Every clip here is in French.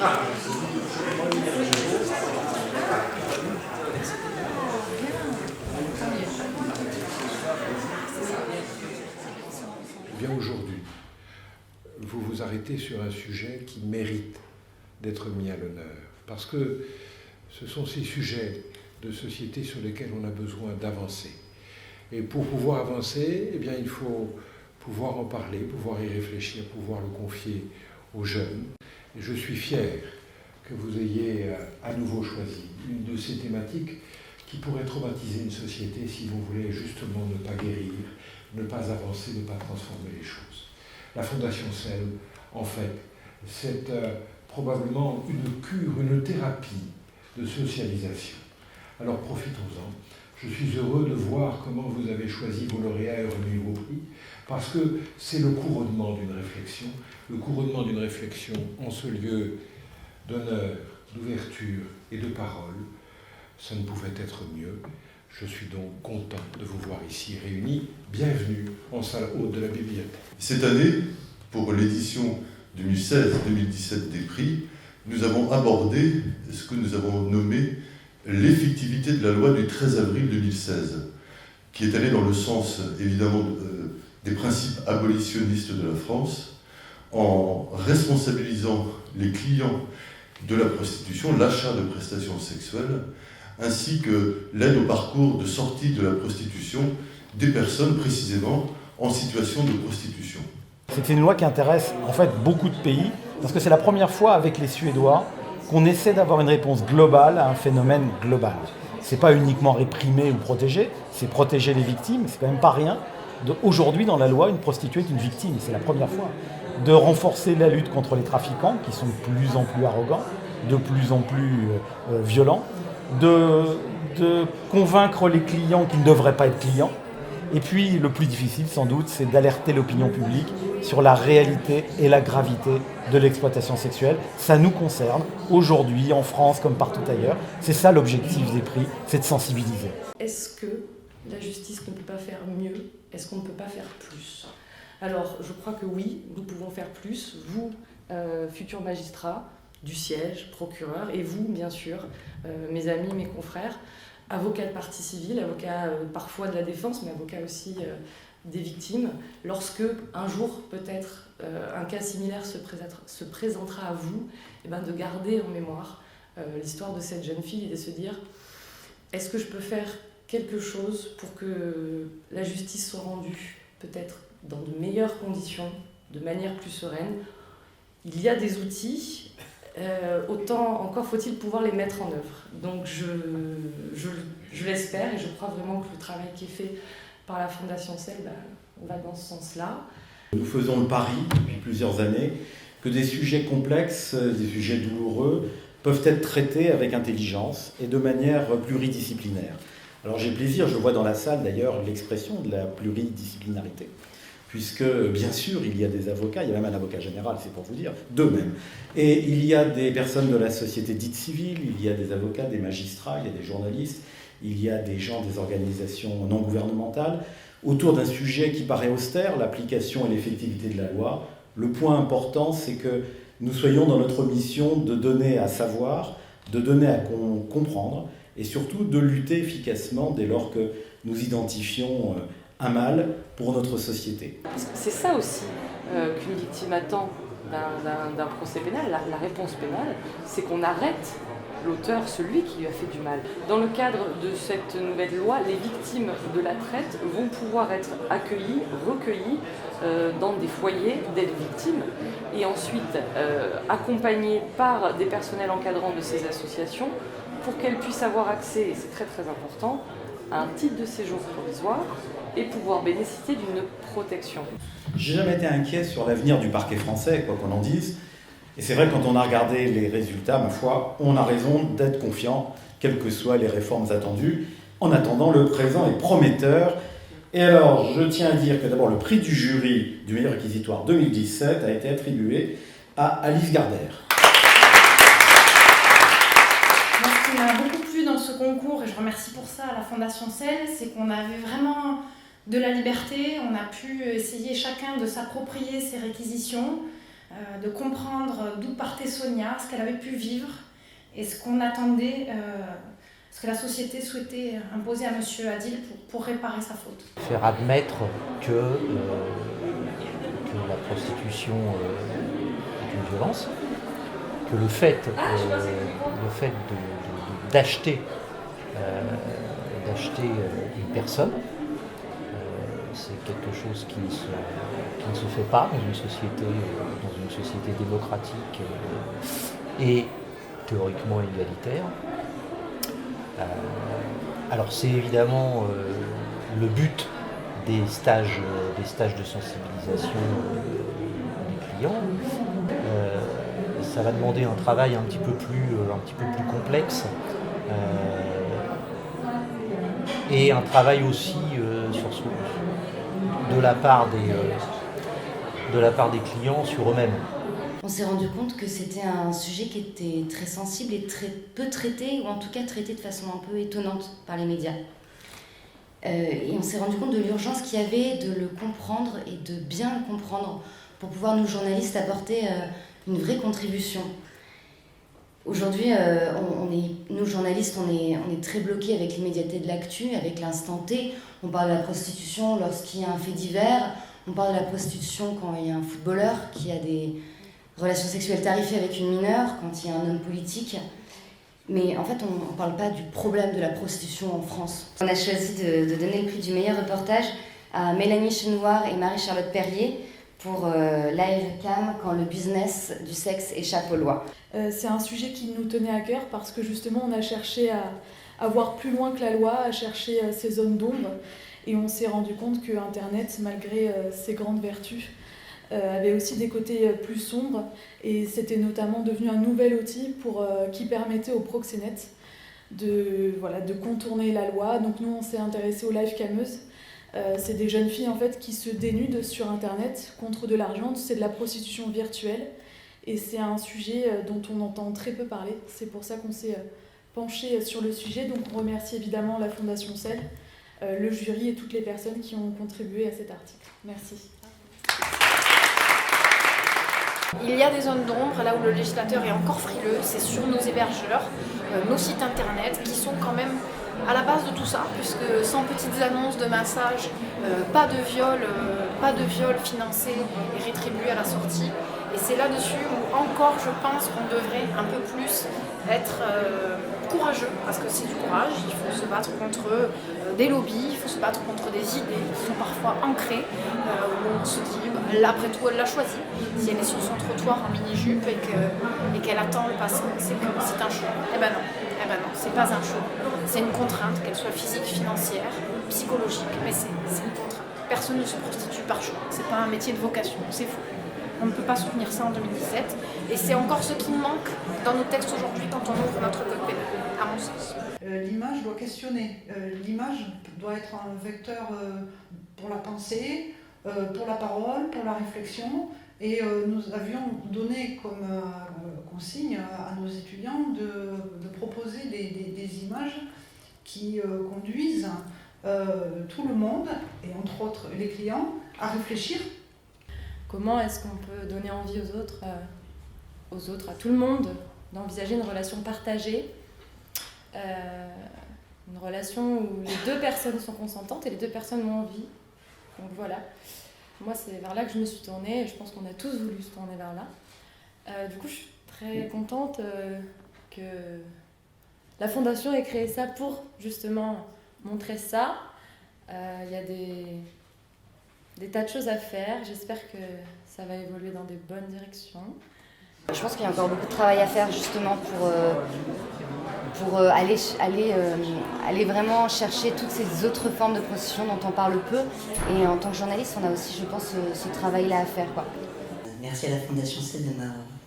Eh bien aujourd'hui, vous vous arrêtez sur un sujet qui mérite d'être mis à l'honneur, parce que ce sont ces sujets de société sur lesquels on a besoin d'avancer. Et pour pouvoir avancer, eh bien, il faut pouvoir en parler, pouvoir y réfléchir, pouvoir le confier aux jeunes. Et je suis fier que vous ayez à nouveau choisi une de ces thématiques qui pourrait traumatiser une société si vous voulez justement ne pas guérir, ne pas avancer, ne pas transformer les choses. La Fondation SEL, en fait, c'est probablement une cure, une thérapie de socialisation. Alors profitons-en. Je suis heureux de voir comment vous avez choisi vos lauréats et remis vos prix, parce que c'est le couronnement d'une réflexion en ce lieu d'honneur, d'ouverture et de parole. Ça ne pouvait être mieux. Je suis donc content de vous voir ici réunis. Bienvenue en salle haute de la bibliothèque. Cette année, pour l'édition 2016-2017 des prix, nous avons abordé ce que nous avons nommé l'effectivité de la loi du 13 avril 2016, qui est allée dans le sens, évidemment, des principes abolitionnistes de la France, en responsabilisant les clients de la prostitution, l'achat de prestations sexuelles, ainsi que l'aide au parcours de sortie de la prostitution des personnes précisément en situation de prostitution. C'est une loi qui intéresse en fait beaucoup de pays, parce que c'est la première fois avec les Suédois qu'on essaie d'avoir une réponse globale à un phénomène global. C'est pas uniquement réprimer ou protéger, c'est protéger les victimes, c'est quand même pas rien. Aujourd'hui, dans la loi, une prostituée est une victime, c'est la première fois. De renforcer la lutte contre les trafiquants, qui sont de plus en plus arrogants, de plus en plus violents, de convaincre les clients qui ne devraient pas être clients. Et puis, le plus difficile, sans doute, c'est d'alerter l'opinion publique sur la réalité et la gravité de l'exploitation sexuelle. Ça nous concerne, aujourd'hui, en France comme partout ailleurs. C'est ça l'objectif des prix, c'est de sensibiliser. Est-ce que la justice ne peut pas faire mieux? Est-ce qu'on ne peut pas faire plus? Alors, je crois que oui, nous pouvons faire plus. Vous, futurs magistrats du siège, procureurs, et vous, bien sûr, mes amis, mes confrères, avocats de partie civile, avocats parfois de la défense, mais avocats aussi des victimes, lorsque un jour peut-être un cas similaire se présentera à vous, et ben de garder en mémoire l'histoire de cette jeune fille et de se dire est-ce que je peux faire quelque chose pour que la justice soit rendue peut-être dans de meilleures conditions, de manière plus sereine. Il y a des outils, autant encore faut-il pouvoir les mettre en œuvre. Donc je l'espère et je crois vraiment que le travail qui est fait par la Fondation SEL va dans ce sens-là. Nous faisons le pari depuis plusieurs années que des sujets complexes, des sujets douloureux peuvent être traités avec intelligence et de manière pluridisciplinaire. Alors j'ai plaisir, je vois dans la salle d'ailleurs l'expression de la pluridisciplinarité. Puisque, bien sûr, il y a des avocats, il y a même un avocat général, c'est pour vous dire, deux même. Et il y a des personnes de la société dite civile, il y a des avocats, des magistrats, il y a des journalistes, il y a des gens des organisations non gouvernementales, autour d'un sujet qui paraît austère, l'application et l'effectivité de la loi. Le point important, c'est que nous soyons dans notre mission de donner à savoir, de donner à comprendre, et surtout de lutter efficacement dès lors que nous identifions un mal pour notre société. C'est ça aussi qu'une victime attend d'un procès pénal, la réponse pénale, c'est qu'on arrête l'auteur, celui qui lui a fait du mal. Dans le cadre de cette nouvelle loi, les victimes de la traite vont pouvoir être accueillies, recueillies dans des foyers d'aide victimes et ensuite accompagnées par des personnels encadrants de ces associations pour qu'elles puissent avoir accès, et c'est très très important, à un titre de séjour provisoire et pouvoir bénéficier d'une protection. J'ai jamais été inquiet sur l'avenir du parquet français, quoi qu'on en dise. Et c'est vrai, quand on a regardé les résultats, ma foi, on a raison d'être confiant, quelles que soient les réformes attendues. En attendant, le présent est prometteur. Et alors, je tiens à dire que d'abord, le prix du jury du meilleur réquisitoire 2017 a été attribué à Alice Gardère. Ce qui m'a beaucoup plu dans ce concours, et je remercie pour ça la Fondation SEL, c'est qu'on avait vraiment de la liberté, on a pu essayer chacun de s'approprier ses réquisitions, de comprendre d'où partait Sonia, ce qu'elle avait pu vivre et ce qu'on attendait, ce que la société souhaitait imposer à M. Adil pour réparer sa faute. Faire admettre que la prostitution est une violence, que le fait d'acheter une personne, c'est quelque chose qui ne se fait pas dans une société démocratique et théoriquement égalitaire. Alors c'est évidemment le but des stages de sensibilisation des clients. Ça va demander un travail un petit peu plus complexe et un travail aussi de la part des clients sur eux-mêmes. On s'est rendu compte que c'était un sujet qui était très sensible et très peu traité, ou en tout cas traité de façon un peu étonnante par les médias. Et on s'est rendu compte de l'urgence qu'il y avait de le comprendre et de bien le comprendre pour pouvoir, nous journalistes, apporter une vraie contribution. Aujourd'hui, nous journalistes, on est très bloqués avec l'immédiateté de l'actu, avec l'instant T. On parle de la prostitution lorsqu'il y a un fait divers, on parle de la prostitution quand il y a un footballeur qui a des relations sexuelles tarifées avec une mineure, quand il y a un homme politique. Mais en fait, on ne parle pas du problème de la prostitution en France. On a choisi de donner le prix du meilleur reportage à Mélanie Chenoir et Marie-Charlotte Perrier pour l'ARCAM, quand le business du sexe échappe aux lois. C'est un sujet qui nous tenait à cœur parce que justement on a cherché à voir plus loin que la loi, à chercher ces zones d'ombre, et on s'est rendu compte que Internet, malgré ses grandes vertus, avait aussi des côtés plus sombres, et c'était notamment devenu un nouvel outil qui permettait aux proxénètes de contourner la loi. Donc nous on s'est intéressé aux live cameuses. C'est des jeunes filles en fait qui se dénudent sur Internet contre de l'argent. C'est de la prostitution virtuelle et c'est un sujet dont on entend très peu parler. C'est pour ça qu'on s'est penché sur le sujet. Donc on remercie évidemment la Fondation CEL, le jury et toutes les personnes qui ont contribué à cet article. Merci. Il y a des zones d'ombre, là où le législateur est encore frileux, c'est sur nos hébergeurs, nos sites internet qui sont quand même à la base de tout ça, puisque sans petites annonces de massage, pas de viol financé et rétribué à la sortie. Et c'est là-dessus où encore je pense qu'on devrait un peu plus être courageux, parce que c'est du courage, il faut se battre contre des lobbies, il faut se battre contre des idées qui sont parfois ancrées, où on se dit, après tout elle l'a choisi. Si elle est sur son trottoir en mini-jupe et qu'elle attend le passant, c'est que c'est un show. Eh ben non, c'est pas un show. C'est une contrainte, qu'elle soit physique, financière, psychologique, mais c'est une contrainte. Personne ne se prostitue par choix, c'est pas un métier de vocation, c'est faux. On ne peut pas soutenir ça en 2017, et c'est encore ce qui manque dans nos textes aujourd'hui quand on ouvre notre code pénal, à mon sens. L'image doit questionner, l'image doit être un vecteur pour la pensée, pour la parole, pour la réflexion, et nous avions donné comme consigne à nos étudiants de proposer des images qui conduisent tout le monde, et entre autres les clients, à réfléchir. Comment est-ce qu'on peut donner envie aux autres, à tout le monde, d'envisager une relation partagée, une relation où les deux personnes sont consentantes et les deux personnes ont envie. Donc voilà, moi c'est vers là que je me suis tournée, et je pense qu'on a tous voulu se tourner vers là. Du coup je suis très contente que la Fondation ait créé ça pour justement montrer ça. Il y a des tas de choses à faire, j'espère que ça va évoluer dans des bonnes directions. Je pense qu'il y a encore beaucoup de travail à faire justement pour aller vraiment chercher toutes ces autres formes de prostitution dont on parle peu. Et en tant que journaliste, on a aussi, je pense, ce travail-là à faire, quoi. Merci à la Fondation CEL de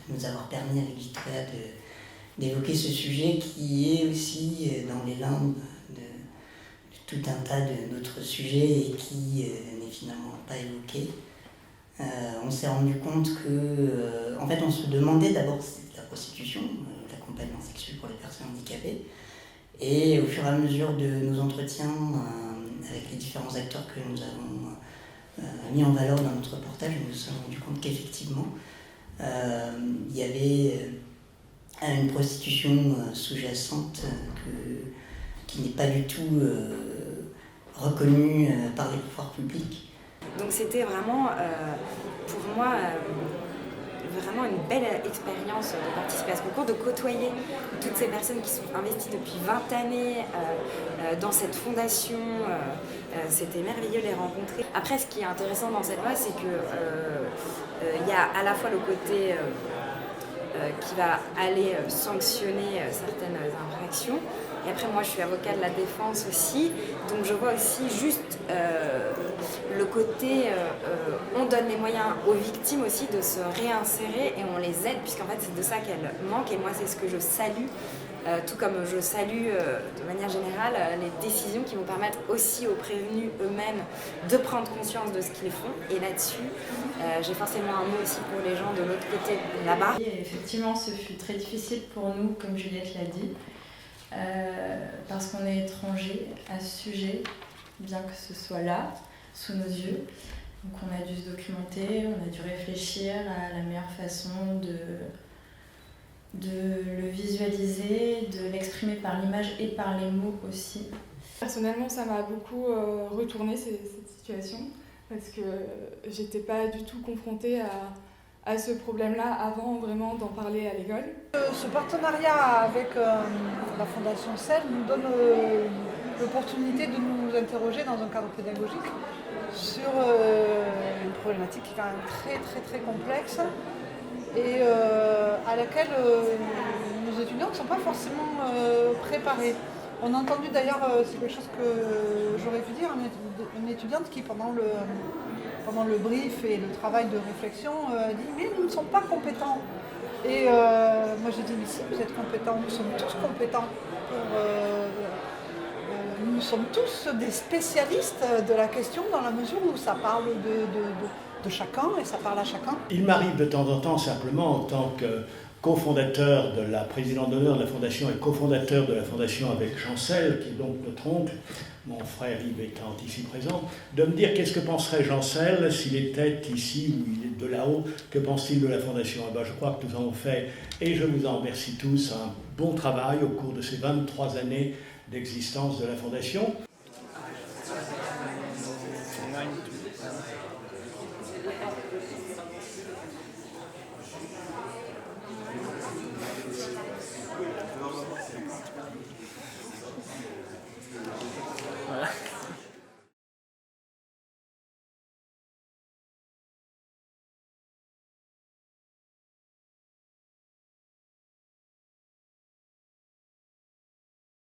nous avoir permis avec Victoria d'évoquer ce sujet qui est aussi dans les limbes de tout un tas d'autres sujets et qui n'est finalement pas évoqué. On s'est rendu compte que, en fait, on se demandait d'abord si c'était la prostitution, l'accompagnement sexuel pour les personnes handicapées, et au fur et à mesure de nos entretiens avec les différents acteurs que nous avons mis en valeur dans notre reportage, nous nous sommes rendus compte qu'effectivement, il y avait une prostitution sous-jacente qui n'est pas du tout reconnue par les pouvoirs publics. Donc c'était vraiment, pour moi, vraiment une belle expérience de participer à ce concours, de côtoyer toutes ces personnes qui sont investies depuis 20 années dans cette fondation. C'était merveilleux de les rencontrer. Après, ce qui est intéressant dans cette loi, c'est qu'il y a à la fois le côté qui va aller sanctionner certaines infractions. Et après, moi, je suis avocat de la défense aussi, donc je vois aussi juste le côté, on donne les moyens aux victimes aussi de se réinsérer et on les aide, puisqu'en fait, c'est de ça qu'elles manquent. Et moi, c'est ce que je salue, tout comme je salue de manière générale les décisions qui vont permettre aussi aux prévenus eux-mêmes de prendre conscience de ce qu'ils font. Et là-dessus, j'ai forcément un mot aussi pour les gens de l'autre côté là-bas. Et effectivement, ce fut très difficile pour nous, comme Juliette l'a dit. Parce qu'on est étranger à ce sujet, bien que ce soit là, sous nos yeux. Donc on a dû se documenter, on a dû réfléchir à la meilleure façon de le visualiser, de l'exprimer par l'image et par les mots aussi. Personnellement, ça m'a beaucoup retourné cette situation, parce que j'étais pas du tout confrontée à ce problème-là avant vraiment d'en parler à l'école. Ce partenariat avec la Fondation CEL nous donne l'opportunité de nous interroger dans un cadre pédagogique sur une problématique qui est quand même très très très complexe et à laquelle nos étudiants ne sont pas forcément préparés. On a entendu d'ailleurs, c'est quelque chose que j'aurais pu dire, une étudiante qui pendant le brief et le travail de réflexion dit « mais nous ne sommes pas compétents ». Et moi j'ai dit « mais si, vous êtes compétents, nous sommes tous compétents. Nous sommes tous des spécialistes de la question dans la mesure où ça parle de chacun et ça parle à chacun ». Il m'arrive de temps en temps simplement en tant que cofondateur de la présidente d'honneur de la Fondation et cofondateur de la Fondation avec Jean-Cel, qui est donc notre oncle, mon frère Yves étant ici présent, de me dire qu'est-ce que penserait Jean-Cel s'il était ici ou il est de là-haut, que pense-t-il de la Fondation? Eh bien, je crois que nous avons fait, et je vous en remercie tous, un bon travail au cours de ces 23 années d'existence de la Fondation.